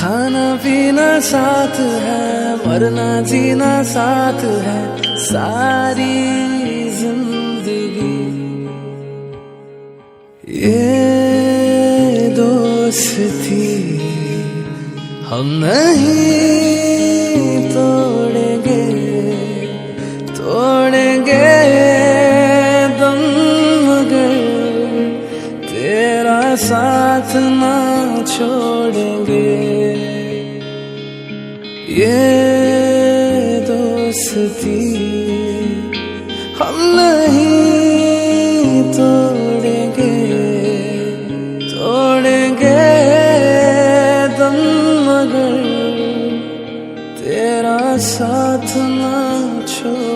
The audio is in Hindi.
खाना पीना साथ है, मरना जीना साथ है, सारी जिंदगी ये दोस्ती हम नहीं तोड़ेंगे, तोड़ेंगे दम मगर तेरा साथ ना छोड़ेंगे। ये दोस्ती हम नहीं तोड़ेंगे, तोड़ेंगे दम मगर तेरा साथ ना छोड़